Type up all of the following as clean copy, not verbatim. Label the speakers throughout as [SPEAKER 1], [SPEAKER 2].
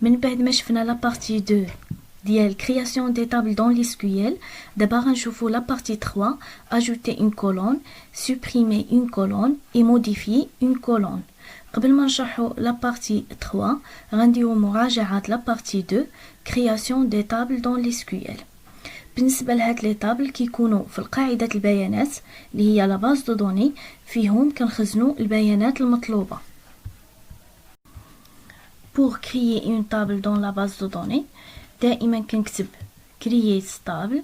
[SPEAKER 1] من بعد ما شفنا لا بارتي 2 ديال création des tables dans l'SQL, دابا غنشوفو la partie 3, ajouter une colonne, supprimer une colonne et modifier une colonne. قبل ما نشرحو la partie 3 غنديرو مراجعة la partie 2, création des tables dans l'SQL. بالنسبة لهاد لي طابل كيكونوا في القاعدة البيانات اللي هي لا باز دو دوني فيهم كنخزنوا البيانات المطلوبة. Pour créer une table dans la base de données دائما كنكتب create table,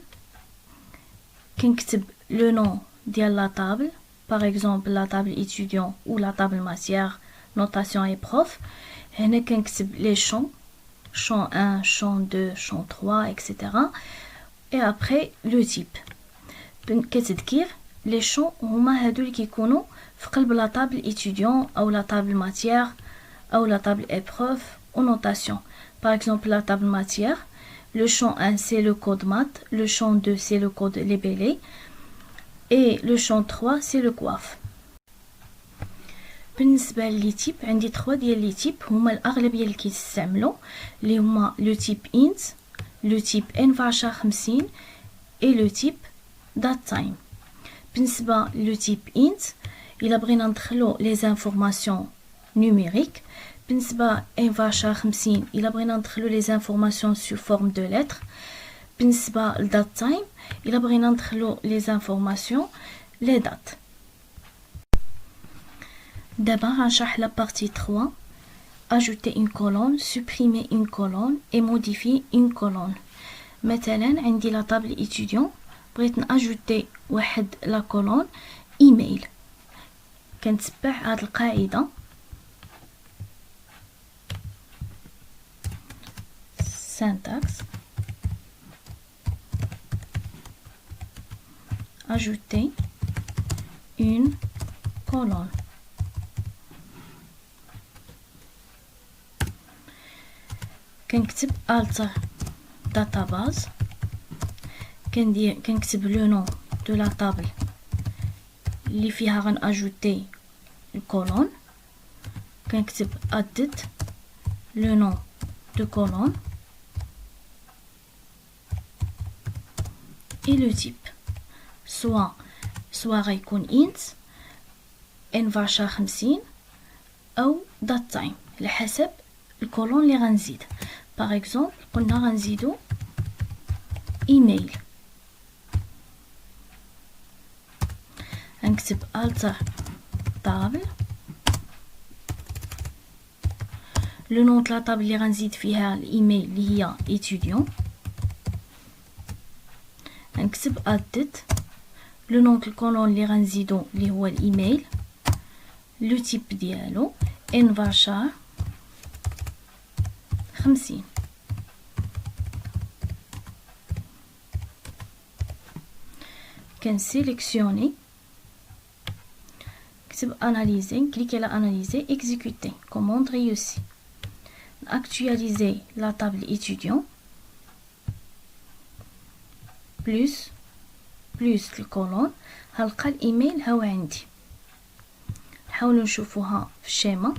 [SPEAKER 1] كنكتب le nom ديال la table, par exemple la table étudiant ou la table matière, notation et prof. هنا كنكتب les champs, champ 1, champ 2, champ 3, etc. et après le type. كتذكير les champs هما هادو اللي كيكونوا في قلب la table étudiant ou la table matière ou la table épreuve ou notation. Par exemple, la table matière, le champ 1 c'est le code maths, le champ 2 c'est le code libellé et le champ 3 c'est le coiffe. بالنسبة لي تيب عندي 3 ديال لي تيب هما الأغلبية اللي كيستعملوا اللي هما لو تيب int, لو تيب n50 et le type datetime. بالنسبة لو تيب int إلا بغينا ندخلو les informations numériques. بالنسبة n50 إلا بغينا ندخلو les informations sous forme de lettres. بالنسبة لdatetime إلا بغينا ندخلو les informations les dates. دابا غنشرح la partie 3, ajouter une colonne, supprimer une colonne et modifier une colonne. مثلا عندي لا طابل étudiant بغيت ناجوتي واحد لا كولون ايميل. كنتبع هاد القاعده syntax ajouter une colonne. كنكتب alter database, كنكتب لو نون دو لا طابل اللي فيها غنأجوتي الكولون, كنكتب added لو نون دو كولون et le type soit غيكون int n50 أو datetime على حسب الكولون اللي غنزيد. باغ اكزومبل قلنا غنزيدو ايميل, غنكتب alter table لو نون لا طابل اللي غنزيد فيها الايميل اللي هي étudiant, غنكتب added لو نون الكولون اللي غنزيدو اللي هو الايميل, لو تيب ديالو n50. كنسيليكسيوني, كتب analyser, cliquez là analyser, exécuter, commande réussie. Actualiser la table étudiant plus الكولون هلقى الايميل هو عندي. نحاولوا نشوفوها في الشيما.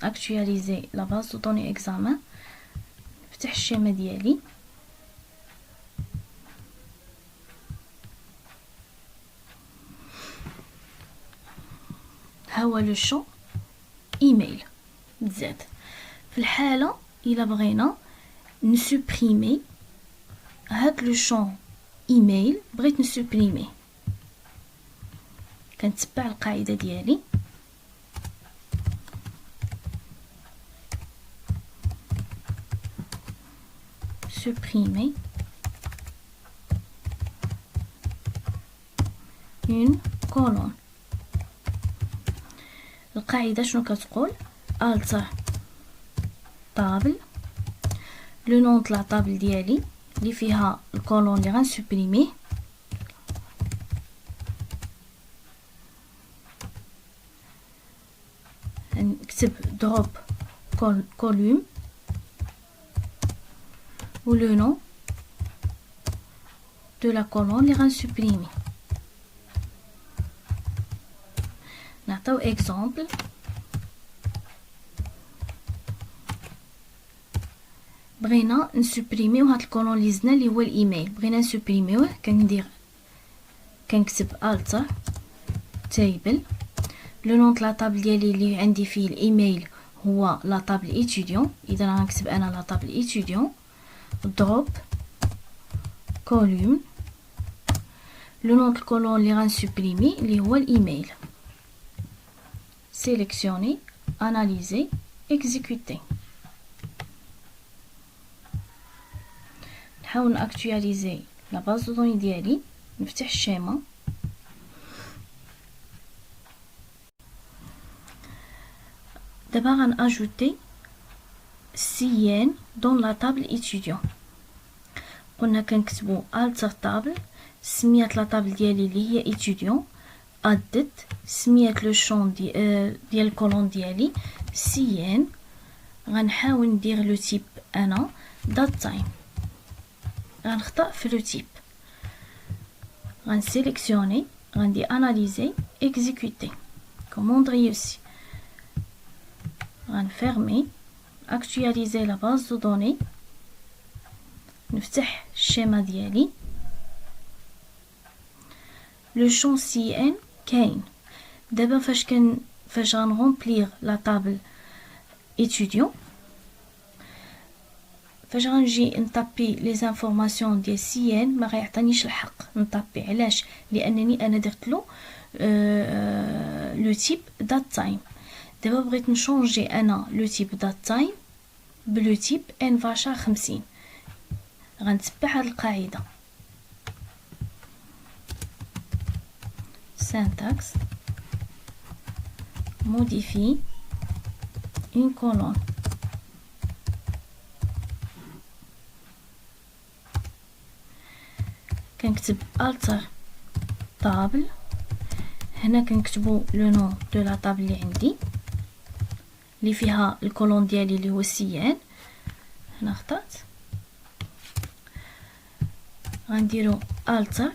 [SPEAKER 1] actualiser la base de données examen, نفتح الشيما ديالي. ها هو لو شون ايميل تزاد. في الحاله الا بغينا نسوبريمي هاد لو شون ايميل, بغيت نسوبريمي كنتبع القاعده ديالي supprimer une colonne. القاعدة شنو كتقول؟ alter table لو نون د لا طابل ديالي اللي فيها الكولون اللي غنسوبريميه, نكتب drop column ou le nom de la colonne اللي غنسوبريمي. نعطيو اكزامبل. بغينا نسوبريميو هاد الكولون اللي زدنا اللي هو الايميل، بغينا نسوبريميوه. كنكتب التر تيبل، لو نون د لا طابل ديالي اللي عندي فيه الايميل هو لا طابل ايتيديون، اذا غنكتب انا لا طابل ايتيديون. دروب كولوم، لو نون د الكولون اللي غنسوبريمي اللي هو الايميل. سيليكسيوني، اناليزي، اكزيكوتي. نحاول ناكtualiser لا باز دو دوني ديالي، نفتح الشيما. دابا غناجوتي سيان دون لا طابل ايتيديون. قلنا كنكتبو التر طابل، سمية لا طابل ديالي اللي هي ايتيديون، ادت سمية لو شون ديال الكولون ديالي سيان. غنحاول ندير لو تيب انا دات تايم، غنخطأ في لو تيب. غنسيليكسيوني، غندي اناليزي، اكزيكوتي. كوموند ريوسي. غنفيرمي، اكtualiser لا باز دو دوني، نفتح الشيما ديالي. لو شون سي ان كاين. دابا فاش غنغومبليغ لا طابل ايتيديون، فاش غنجي نطابي لي زانفورماسيون ديال سي ان ما غيعطينيش الحق نطابي. علاش؟ لانني انا درت له لو تيب دات تايم. دابا بغيت نشونجي انا لو تيب دات تايم بلو تيب ان فاشا 50. غنتبع هاد القاعده. syntax modifie une colonne. كنكتب alter table، هنا كنكتبو لو نون دو لا طابل اللي عندي اللي فيها الكولون ديالي اللي هو سيان. هنا خطأت، غنديرو alter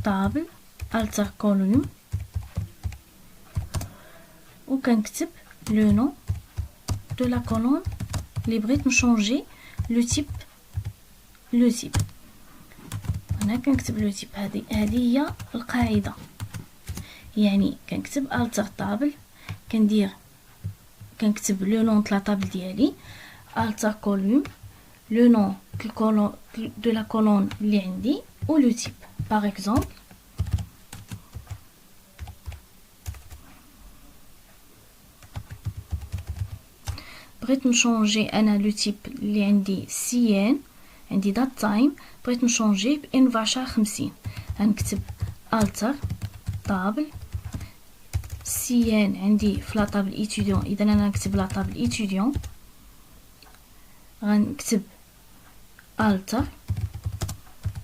[SPEAKER 1] table alter column، وكنكتب لو نون دو لا كولون اللي بغيت نشونجي لو تيب. هنا كنكتب لو تيب. هذه هي القاعده. يعني كنكتب alter table، كنكتب لو نون د لا طابل ديالي، alter column، لو نون دو لا كولون اللي عندي، و لو تيب. باغ اكزومبل بغيت نشونجي انا لو تيب اللي عندي سيان، عندي دات تايم، بغيت نشونجي بان فاشا 50. غنكتب alter طابل سيان عندي في لا طابل ايتيديون، اذا انا نكتب لا طابل ايتيديون. غنكتب alter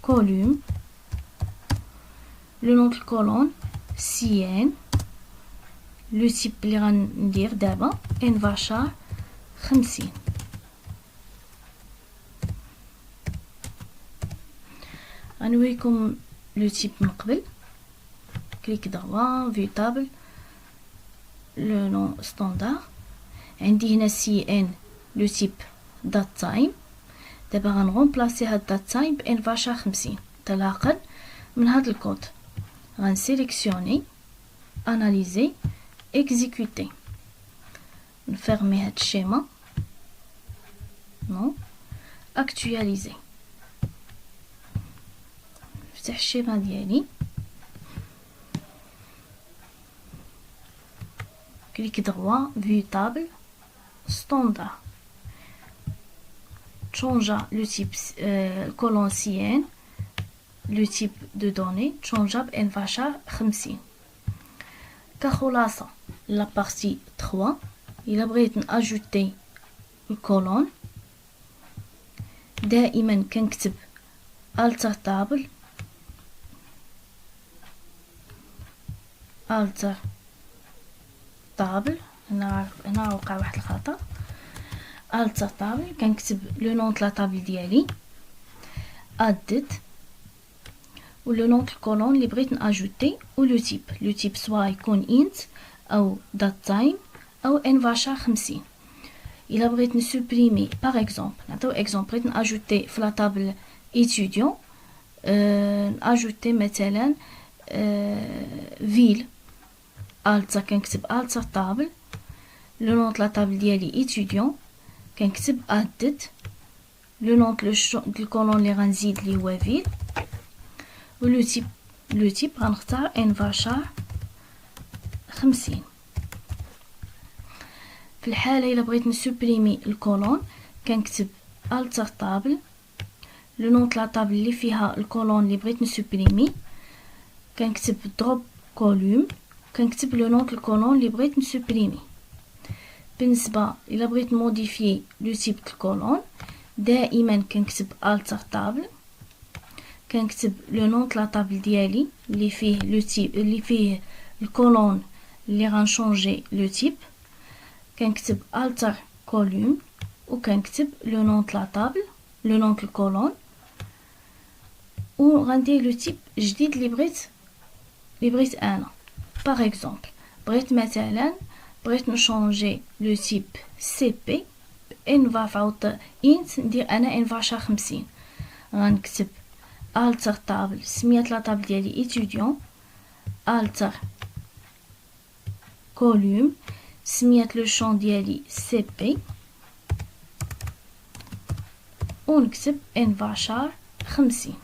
[SPEAKER 1] كولوم، لو نون د الكولون سيان، لو تيب اللي غندير دابا ان فاشا 50. غنوريكم لو تيب من قبل. كليك دروا فيو تابل، لو نون ستاندار، عندي هنا سي ان لو تيب دات تايم. دابا غنغومبلاسي هاد دات تايم بان فاشا 50 انطلاقا من هاد الكود. غنسيليكسيوني، اناليزي، اكزيكوتي. نفيرمي هاد الشيما، نو اكtualiser. نفتح الشيما ديالي، كليك دروا فيو تابل ستاندار، تشونجا لو تيب كولون سيان، لو تيب دو دوني تشونجا بان فاشا 50. كخلاصه لا بارتي 3، الا بغيت ناجوتي الكولون دائما كنكتب alter table هنا وقع واحد الخطا. alter table كنكتب لو نون د لا طابل ديالي، ادت و لو نون الكولون اللي بغيت ناجوتي و لو تيب سوا يكون int او date time او n varchar 50. الا بغيت نسوبريمي باغ اكزومبل، نعطيو اكزومبل، بغيت ناجوتي في لا طابل étudiant ناجوتي مثلا فيل التا، كنكتب التا طابل، لو نون لا طابل ديالي étudiant كنكتب added، لو نون دو الكولون اللي غنزيد لي هو فيل، و لو تيب غنختار ان فاشار 50. في الحالة الا بغيت نسوبريمي الكولون كنكتب التر طابل، لو نون لا طابل اللي فيها الكولون اللي بغيت نسوبريمي كنكتب دروب كولوم، كنكتب لو نون الكولون اللي بغيت نسوبريمي. بالنسبة الا بغيت موديفيي لو تيب الكولون دائما كنكتب التر طابل، كنكتب لو نون لا طابل ديالي اللي فيه لو تيب اللي فيه الكولون اللي غنشونجي لو تيب، كنكتب التر كولوم و كنكتب لو نون لا طابل لو نون الكولون، و غندير لو تيب جديد اللي بغيت انا. باغ اكزومبل بغيت مثلا نشونجي لو تيب سي بي ان فاعوض انت ندير انا ان فاشا 50. غنكتب التر طابل سمية لا طابل ديالي étudiant، التر كولوم سمية لو شون ديالي سي بي، ونكتب ان فاشار 50.